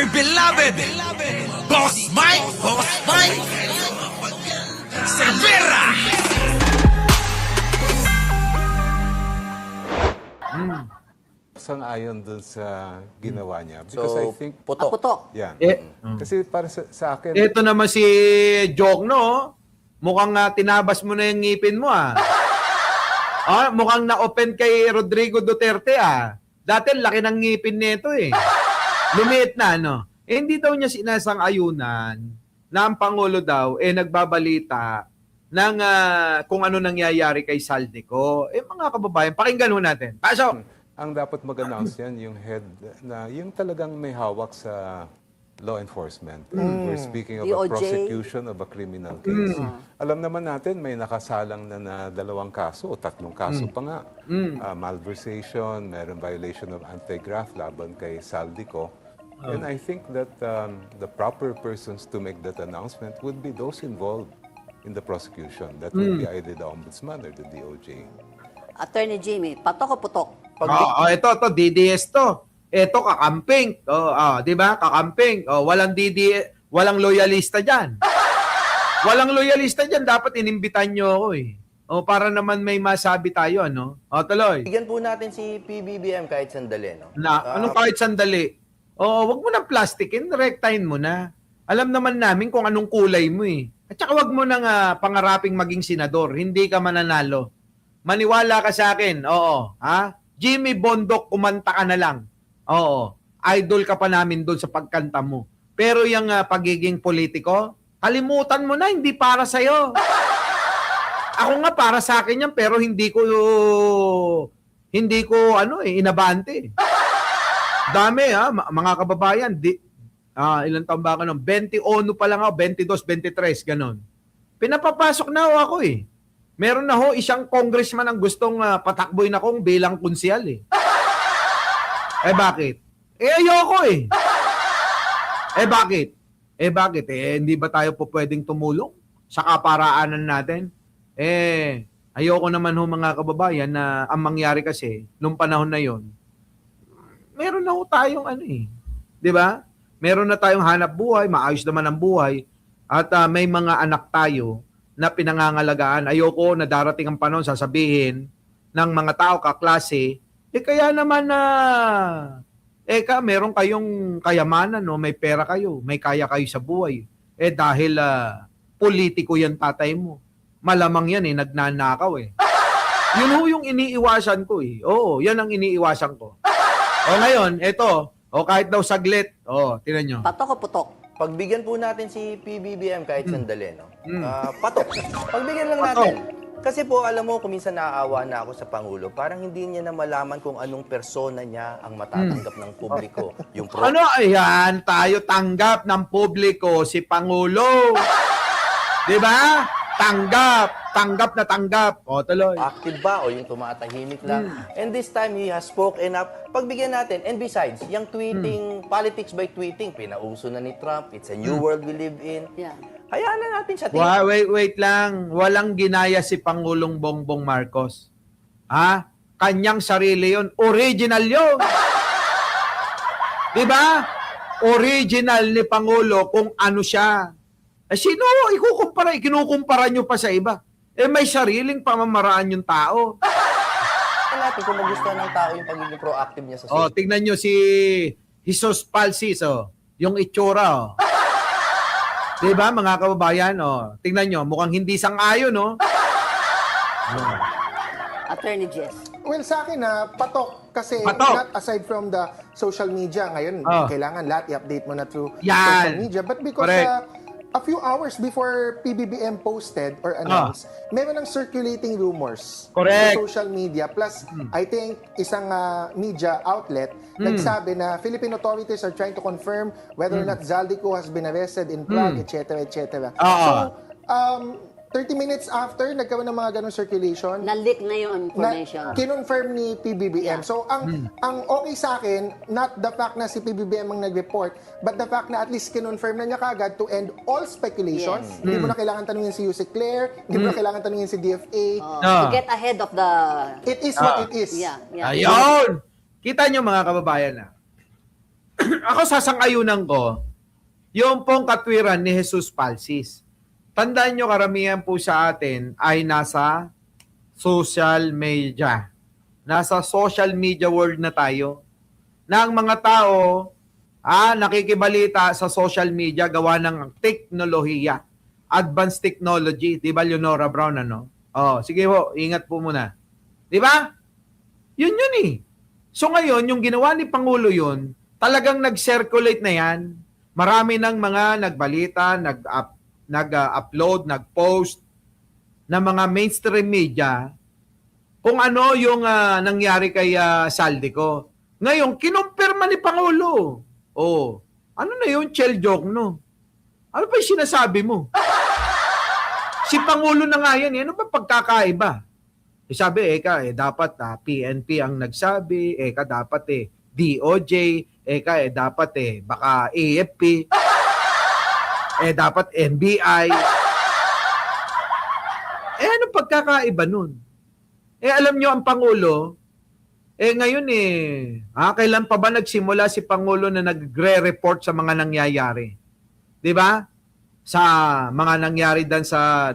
Dear beloved, Boss Mike, Cervera! Sang-ayon dun sa ginawa niya. Because I think, putok. Putok. yan. Eh, Kasi para sa akin, ito naman si Jokno, mukhang tinabas mo na yung ngipin mo mukhang na-open kay Rodrigo Duterte Dati laki ng ngipin nito Lumiit na hindi daw niya sinasang-ayunan na ang Pangulo daw nagbabalita ng kung ano nangyayari kay Saldico. Mga kababayan, pakinggan ho natin. Pasok! ang dapat mag-announce yan, yung head, na yung talagang may hawak sa law enforcement. We're speaking of a DOJ. prosecution of a criminal case. Alam naman natin, may nakasalang na 2 kaso o 3 kaso pa nga. Malversation, meron violation of anti-graft laban kay Saldico. And I think that the proper persons to make that announcement would be those involved in the prosecution. That would be either the Ombudsman or the DOJ. Attorney Jimmy, patok o putok? Ito, DDS to. Ito, kakamping. Di ba? Kakamping. Walang walang loyalista dyan. Walang loyalista dyan. Dapat inimbitan nyo ako para naman may masabi tayo, tuloy. Bigyan po natin si PBBM kahit sandali, Anong kahit sandali? Wag mo nang plastikin, rektahin mo na. Alam naman namin kung anong kulay mo At saka wag mo nang pangaraping maging senador. Hindi ka mananalo. Maniwala ka sa akin. Jimmy Bondok, kumanta ka na lang. Idol ka pa namin doon sa pagkanta mo. Pero yung pagiging politiko, kalimutan mo na, hindi para sa'yo. Ako nga para sa akin yan, pero hindi ko inabante. Dami mga kababayan. Ilang taon ba ako 21 pa lang ako, 22, 23, ganon. Pinapapasok na ako Meron na isang congressman ang gustong patakboy na kong bilang konsyal bakit? Ayoko bakit? Bakit? Hindi ba tayo po pwedeng tumulong sa kaparaanan natin? Ayoko naman mga kababayan na ang mangyari kasi nung panahon na yon. Meron na tayong di ba? Meron na tayong hanap buhay, maayos naman ang buhay at may mga anak tayo na pinangangalagaan. Ayoko na darating ang panahon sasabihin ng mga tao, kaklase, kaya naman meron kayong kayamanan, may pera kayo, may kaya kayo sa buhay. Dahil politiko yan tatay mo. Malamang yan nagnanakaw Yun yung iniiwasan ko Oo, yan ang iniiwasan ko. Ngayon, kahit daw saglit, tinan nyo. Patok o putok? Pagbigyan po natin si PBBM kahit sandali, patok. Pagbigyan lang natin. Kasi po, alam mo, kung minsan naaawa na ako sa Pangulo, parang hindi niya na malaman kung anong persona niya ang matatanggap ng publiko. Yung Ayan, tayo tanggap ng publiko si Pangulo. Di ba? Tanggap na tanggap. Tuloy. active ba o yung tumatahimik lang. And this time, he has spoken up. Pagbigyan natin. And besides, yung tweeting, politics by tweeting, pinauso na ni Trump. It's a new world we live in. Yeah. Hayaan na natin siya. Wait lang. Walang ginaya si Pangulong Bongbong Marcos. Kanyang sarili yon. Original yon. Diba? Original ni Pangulo kung ano siya. Sino kinukumpara nyo pa sa iba? May sariling pamamaraan yung tao. Natin kung magustuhan ng tao yung pagiging proactive niya sa social. Tignan nyo si Jesus Palsis, yung itsura. Diba mga kababayan? Tignan nyo, mukhang hindi sang-ayon, Attorney Jess. Well, sa akin patok. Kasi Patok. not aside from the social media, ngayon, kailangan lahat i-update mo na through Yan. social media. But because Correct. a few hours before PBBM posted or announced, meron ng circulating rumors Correct. sa social media. Plus, I think isang media outlet nagsabi na Philippine authorities are trying to confirm whether or not Zaldico has been arrested in Prague, etc., etc. So, 30 minutes after, nagkaroon ng mga ganong circulation, Na-leak na yung na information. kinonfirm ni PBBM. Yeah. So, ang okay sa akin, not the fact na si PBBM ang nag-report, but the fact na at least kinonfirm na niya kagad to end all speculation. Yes. Hindi mo na kailangan tanungin si Yusek Claire, hindi mo na kailangan tanungin si DFA. To get ahead of the... It is what it is. Yeah. Ayun! Kita nyo mga kababayan ako sasang-ayunan ko, yung pong katwiran ni Jesus Palsis. Tandaan nyo, karamihan po sa atin ay nasa social media. Nasa social media world na tayo. Na ang mga tao nakikibalita sa social media gawa ng teknolohiya. Advanced technology. Di ba, Leonora Brown, ano? Oh, sige po, ingat po muna. Di ba? Yun eh. So ngayon, yung ginawa ni Pangulo yun, talagang nag-circulate na yan. Marami ng mga nagbalita, nag-upload, nag-post na mga mainstream media kung ano yung nangyari kay Saldico. Ngayon, kinumpirma ni Pangulo. Oh, ano na yun? Chel joke, no? Ano pa yung sinasabi mo? Si Pangulo na nga yan. Ano ba pagkakaiba? Sabi, dapat PNP ang nagsabi. Dapat DOJ. Dapat baka AFP. Dapat NBI. Ano pagkakaiba nun? Alam nyo ang Pangulo, ngayon kailan pa ba nagsimula si Pangulo na nagre-report sa mga nangyayari? 'Di ba? Sa mga nangyari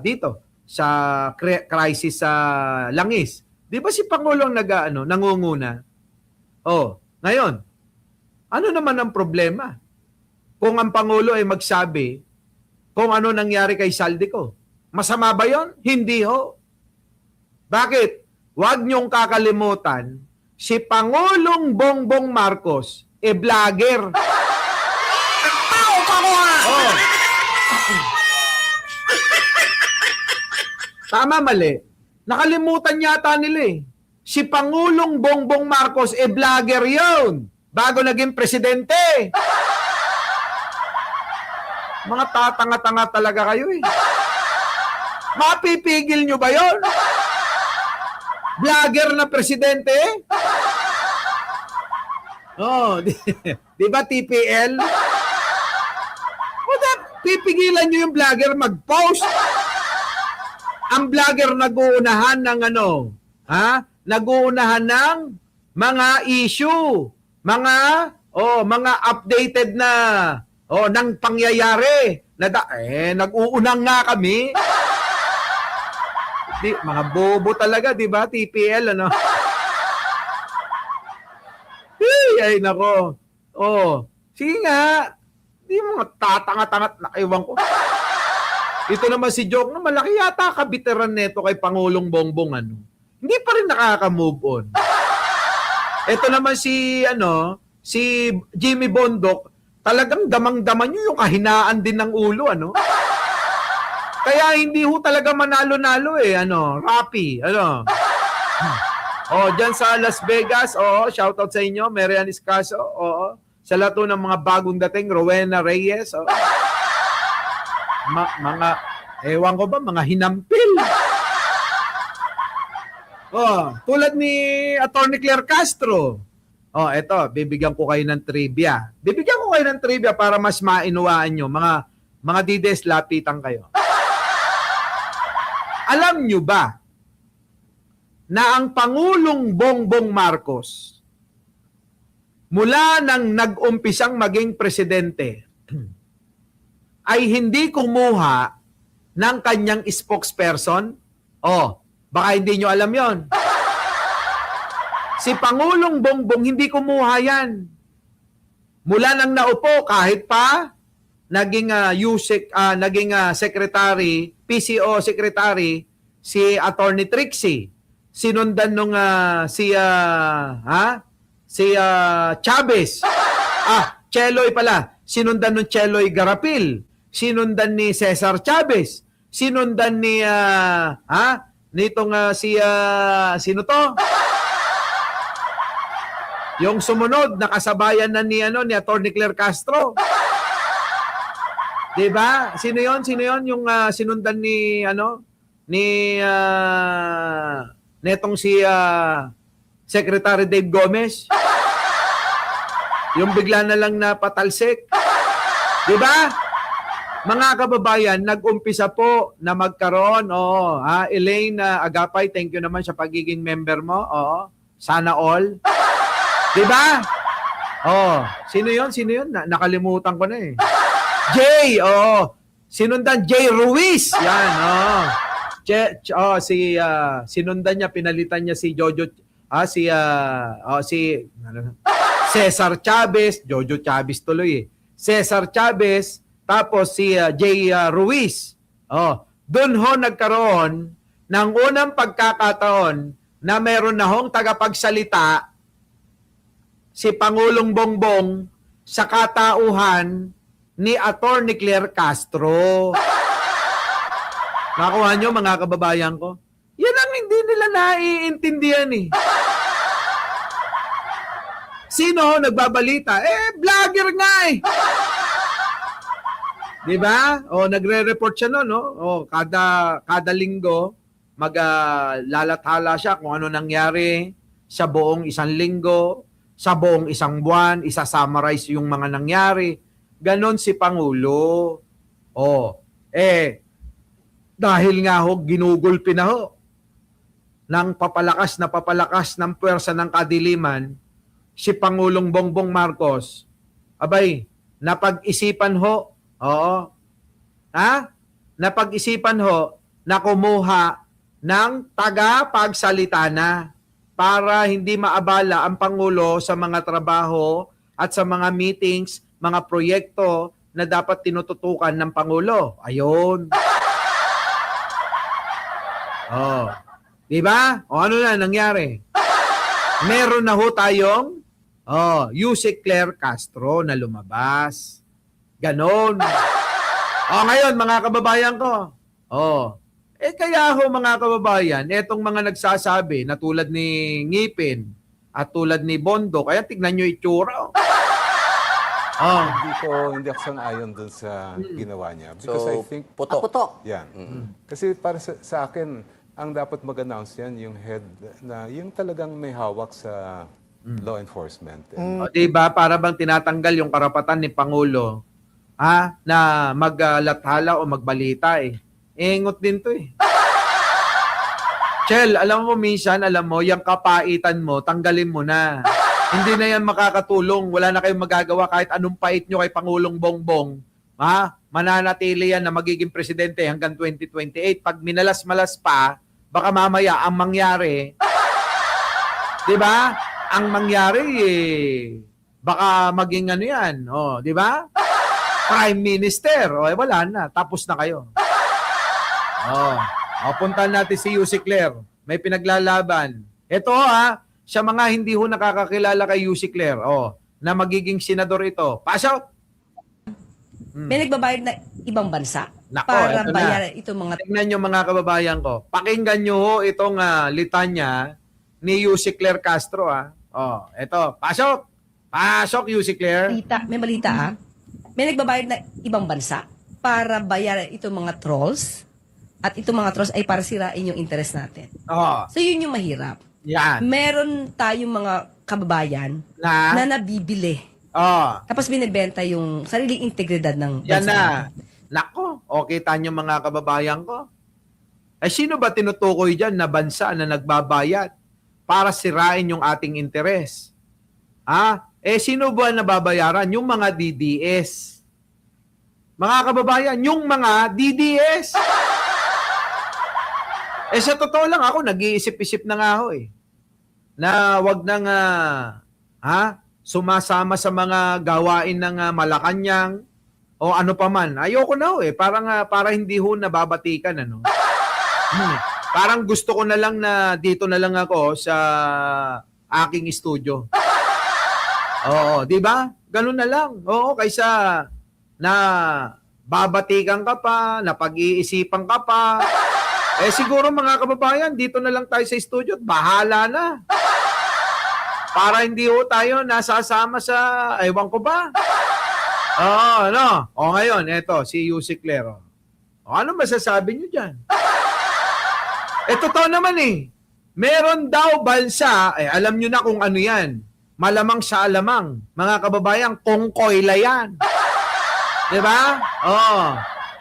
dito sa crisis sa Langis. 'Di ba si Pangulo ang nangunguna? Oh, ngayon, ano naman ang problema? Kung ang Pangulo ay magsabi kung ano nangyari kay Saldico. Masama ba 'yon? Hindi ho. Bakit? Huwag niyong kakalimutan, si Pangulong Bongbong Marcos, vlogger. Oh. Tama, mali. Nakalimutan yata nila Si Pangulong Bongbong Marcos, vlogger yun. Bago naging presidente. Mga tatanga-tanga talaga kayo Mapipigil nyo ba yun? Vlogger na presidente? Oh, di ba TPL? Pipigilan nyo yung vlogger mag-post. Ang vlogger nag-uunahan ng nag-uunahan ng mga issue, mga updated na ng pangyayari. Nag-uunang nga kami. Mga bobo talaga, di ba? TPL, Ay, nako. Oh, sige nga. Di mga tatanga-tanga na ewan ko. Ito naman si Joke, malaki yata kabiteran neto kay Pangulong Bongbong, Hindi pa rin nakaka-move on. Ito naman si Jimmy Bondok, talagang damang-daman nyo yung kahinaan din ng ulo, Kaya hindi ho talaga manalo-nalo Rapi, dyan sa Las Vegas, shoutout sa inyo, Marian Escaso, sa lahat ng mga bagong dating, Rowena Reyes, mga, ewan ko ba, mga hinampil. Tulad ni Atty. Claire Castro. Eto, bibigyan ko kayo ng trivia. Bibigyan ko kayo ng trivia para mas mainuwaan nyo, mga dides, lapitan kayo. Alam nyo ba na ang Pangulong Bongbong Marcos mula nang nag-umpisang maging presidente ay hindi kumuha ng kanyang spokesperson? Baka hindi nyo alam yon. Si Pangulong Bongbong hindi kumuha yan. Mula nang naupo kahit pa naging secretary, PCO secretary si Attorney Trixie. Sinundan nung si Chavez. Cheloy pala. Sinundan nung Cheloy Garapil. Sinundan ni Cesar Chavez. Sinundan ni sino to? Yung sumunod nakasabayan na ni Atty. Claire Castro. 'Di ba? Sino 'yon? Yung sinundan ni netong si Secretary Dave Gomez. Yung bigla na lang napatalsik. 'Di ba? Mga kababayan, nag-umpisa po na magkaroon. Elaine Agapay, thank you naman sa pagiging member mo. Sana all. 'Di ba? Oh, sino yon? Sino yon? Nakalimutan ko na eh. Jay, oh. Sinundan Jay Ruiz. Yan, oh. Sinundan niya, pinalitan niya si Jojo, Cesar Chavez, Jojo Chavez tuloy eh. Cesar Chavez, tapos si Jay Ruiz. Oh, doon ho nagkaroon ng unang pagkakataon na meron na hong tagapagsalita si Pangulong Bongbong sa katauhan ni Atty. Claire Castro. Nakuha nyo mga kababayan ko? Yan ang hindi nila naiintindihan eh. Sino nagbabalita? Vlogger nga eh. Di ba? O, nagre-report siya no? O, kada linggo, maglalathala siya kung ano nangyari sa buong isang linggo, sa buong isang buwan, isa-summarize yung mga nangyari. Ganon si Pangulo. O, dahil nga ho, ginugulpi na ho ng papalakas ng puwersa ng kadiliman, si Pangulong Bongbong Marcos, abay, napag-isipan ho, napag-isipan ho na kumuha ng tagapagsalita na para hindi maabala ang Pangulo sa mga trabaho at sa mga meetings, mga proyekto na dapat tinututukan ng Pangulo. Ayun. Oh. Diba? O ano na nangyari? Meron na ho tayong Yusek Claire Castro na lumabas. Ganon. Ngayon mga kababayan ko. Kaya ho mga kababayan, etong mga nagsasabi na tulad ni Ngipin at tulad ni Bondo, kaya tignan nyo itsura. Hindi ako sang-ayon dun sa ginawa niya. Because I think, Putok. yan. Kasi para sa akin, ang dapat mag-announce yan, yung head, na yung talagang may hawak sa law enforcement. Diba, para bang tinatanggal yung karapatan ni Pangulo na maglathala o magbalita eh. Ingot din to eh. Chel, alam mo minsan, yung kapaitan mo, tanggalin mo na. Hindi na yan makakatulong. Wala na kayong magagawa kahit anong pait nyo kay Pangulong Bongbong. Mananatili yan na magiging presidente hanggang 2028. Pag minalas-malas pa, baka mamaya ang mangyari, di ba? Ang mangyari, baka maging ano yan, di ba? Prime Minister, wala na, tapos na kayo. Puntahan natin si Yusek Claire. May pinaglalaban. Ito sa mga hindi ho nakakakilala kay Yusek Claire, na magiging senador ito. Pass out! May nagbabayad na ibang bansa Nako, para eto na. bayaran itong mga... Tingnan nyo mga kababayan ko. Pakinggan nyo ho itong litanya ni Yusek Claire Castro. Ito. Pasok! Pasok, Yusek Claire. May balita May nagbabayad na ibang bansa para bayaran itong mga trolls at itong mga trolls ay para sirain yung interest natin. So yun yung mahirap. Yan. Meron tayong mga kababayan na nabibili. Tapos binibenta yung sariling integridad ng Yan bansa na. natin. Nako, okay tanyo mga kababayan ko. Sino ba tinutukoy dyan na bansa na nagbabayad para sirain yung ating interes? Sino ba nababayaran? Yung mga DDS. Mga kababayan, yung mga DDS. Sa totoo lang ako, nag-iisip-isip na nga ako na wag nang sumasama sa mga gawain ng Malacanang o ano pa man. Ayoko na para hindi ho nababatikan Parang gusto ko na lang na dito na lang ako sa aking studio. Di ba? Ganun na lang. Kaysa na babatikan ka pa, na pag-iisipan ka pa. Siguro mga kababayan, dito na lang tayo sa studio at bahala na. Para hindi ho tayo nasasama sa, ewan ko ba? Ngayon, eto, si Yusek Claire. Ano masasabi niyo dyan? Totoo naman Meron daw bansa, alam niyo na kung ano yan. Malamang sa alamang. Mga kababayan, kongkoyla yan. Diba?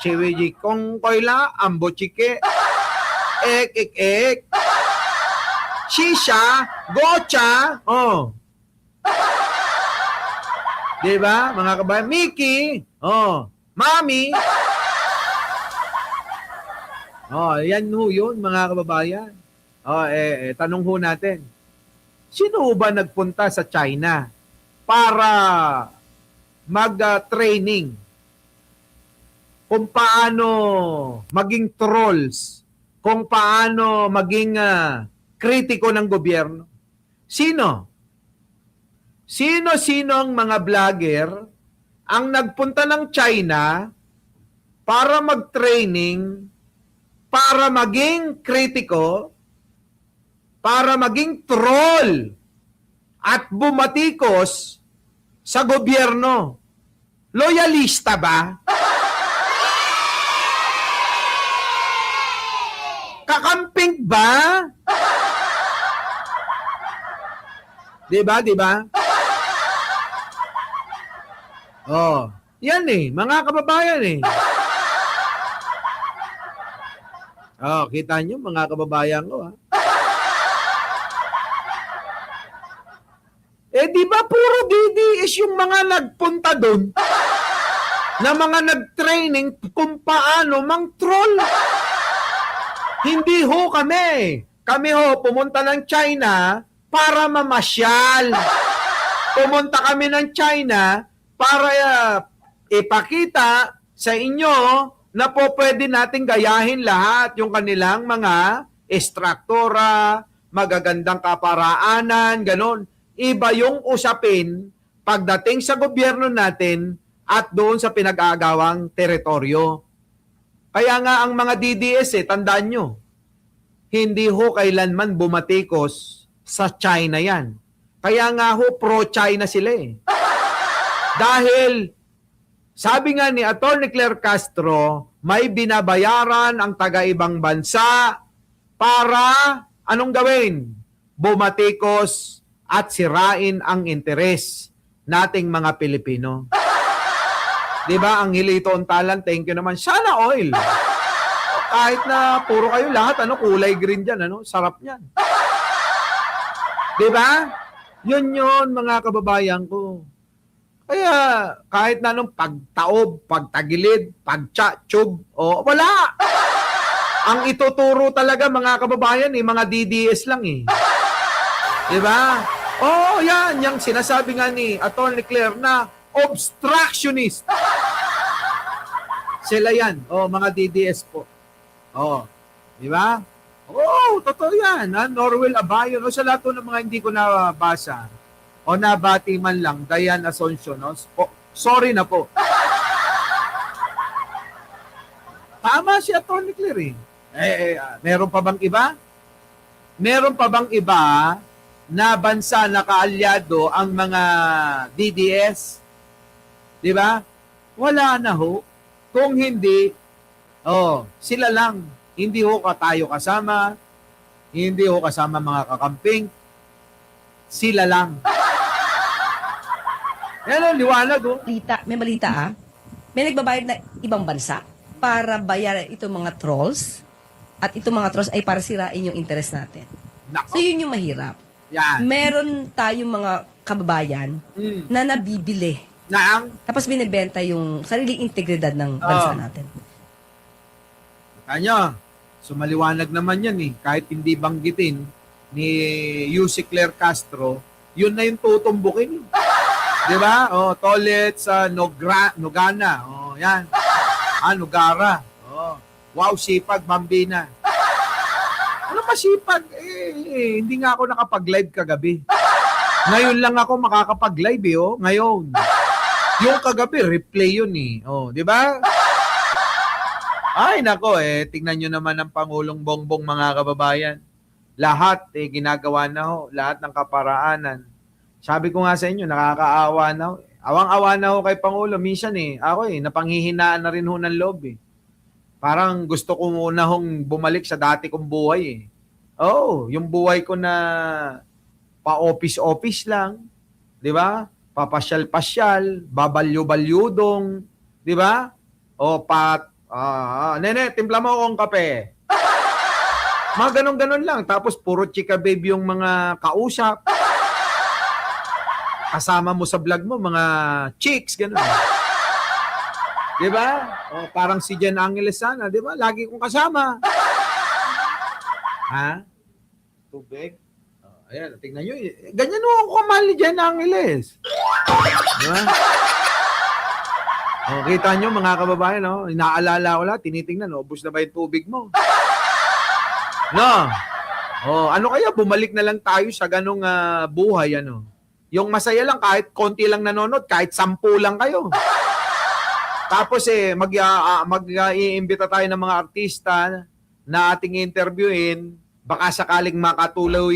Chiwiji, kongkoyla, ambochike, ek. Shisha, gocha, Di ba, mga kababayan? Mickey, Mami. Yan ho yun, mga kababayan. Tanong ho natin, sino ho ba nagpunta sa China para mag-training kung paano maging trolls, kung paano maging kritiko ng gobyerno? Sino? Sino-sino ang mga vlogger ang nagpunta ng China para mag-training, para maging kritiko, para maging troll at bumatikos sa gobyerno? Loyalista ba? Kakamping ba? Diba? Yan mga kababayan kita nyo mga kababayan ko di ba puro DDS yung mga nagpunta doon na mga nag-training kung paano mang-troll. Hindi ho kami. Kami ho pumunta ng China para mamasyal. Pumunta kami ng China para ipakita sa inyo na po pwede nating gayahin lahat yung kanilang mga estruktura, magagandang kaparaanan, ganon. Iba yung usapin pagdating sa gobyerno natin at doon sa pinag-aagawang teritoryo. Kaya nga ang mga DDS tandaan nyo, hindi ho kailanman bumatikos sa China yan. Kaya nga ho pro-China sila Dahil sabi nga ni Atty. Claire Castro, may binabayaran ang taga-ibang bansa para anong gawin? Bumatikos at sirain ang interes nating mga Pilipino. Diba? Ang Hilito Ontalan, thank you naman. Sana oil. Kahit na puro kayo lahat, kulay green dyan, sarap niyan. Diba? Yun, mga kababayan ko. Kaya, kahit na anong pagtaob, pagtagilid, pagtsatsug, wala. Ang ituturo talaga, mga kababayan, mga DDS lang Diba? Yan. Yung sinasabi nga ni Atty. Claire na obstructionist. Sila yan. Mga DDS po. Diba? Totoo yan. Norwell Abayon. Sa lahat ng mga hindi ko nabasa o nabati man lang, Diane Asuncion. Sorry na po. Tama si Atty. Claire meron pa bang iba? Meron pa bang iba na bansa na kaalyado ang mga DDS? Diba? Wala na ho. Kung hindi, sila lang. Hindi ho tayo kasama. Hindi ho kasama mga kakamping. Sila lang. Yan liwanag May balita May nagbabayad na ibang bansa para bayaran itong mga trolls. At itong mga trolls ay para sirain yung interest natin. Nako. So yun yung mahirap. Yan. Meron tayong mga kababayan na nabibili. Tapos binibenta yung sariling integridad ng bansa natin. Kanya, maliwanag naman yan Kahit hindi banggitin ni Yussi Claire Castro, yun na yung tutumbukin Diba? Toilet sa Nogana. Yan. Nogara. Wow, sipag, Bambina. Ano masipag? Hindi nga ako nakapag-live kagabi. Ngayon lang ako makakapag-live ngayon. Yung kagabi, replay yun di ba? Ay, nako tingnan nyo naman ang Pangulong Bongbong, mga kababayan. Lahat ginagawa na lahat ng kaparaanan. Sabi ko nga sa inyo, nakakaawa na Awang-awa na kay Pangulo. Minsan ako napanghihinaan na rin ng loob Parang gusto ko muna bumalik sa dati kong buhay yung buhay ko na pa-office-office lang. Di ba? Papasyal-pasyal, babalyo-balyudong. Di ba? Nene, timpla mo akong kape. Mga ganon-ganon lang. Tapos puro chika babe yung mga kausap. kasama mo sa vlog mo, mga chicks, gano'n. Di ba? O, parang si Jen Angeles sana, di ba? Lagi kong kasama. Ha? Tubig? Oh, ayan, tingnan nyo. Ganyan mo ako kamahal ni Jen Angeles. Di ba? O, kita nyo mga kababayan, no? Inaalala ko lang, tinitingnan, ubos na ba yung tubig mo? No? O, ano kaya, bumalik na lang tayo sa ganong buhay, ano? Yung masaya lang, kahit konti lang nanonood, kahit 10 lang kayo. Tapos mag-iimbita tayo ng mga artista na ating interviewin, baka sakaling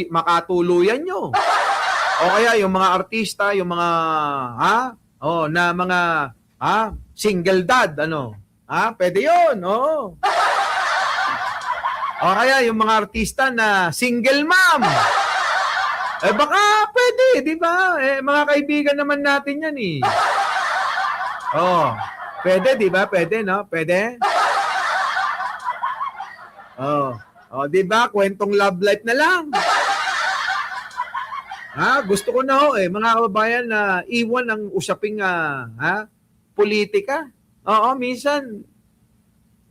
makatuluyan nyo. O kaya yung mga artista, yung mga na mga single dad, ano? Pwede 'yon, oo. O kaya yung mga artista na single mom. Baka pwede, di ba? Mga kaibigan naman natin yan eh. Oh. Pwede, di ba? Pwede, no? Pwede? Oh. Oh, di ba? Kwentong love life na lang. Gusto ko na mga kababayan na iwan ang usaping politika. Oo, minsan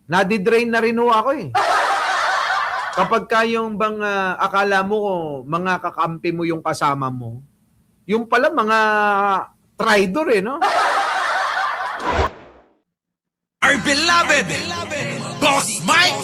nadidrain na rin ako eh. Kapag kayong bang akala mo mga kakampi mo yung kasama mo, yung pala mga traitor no? Our beloved Boss Mike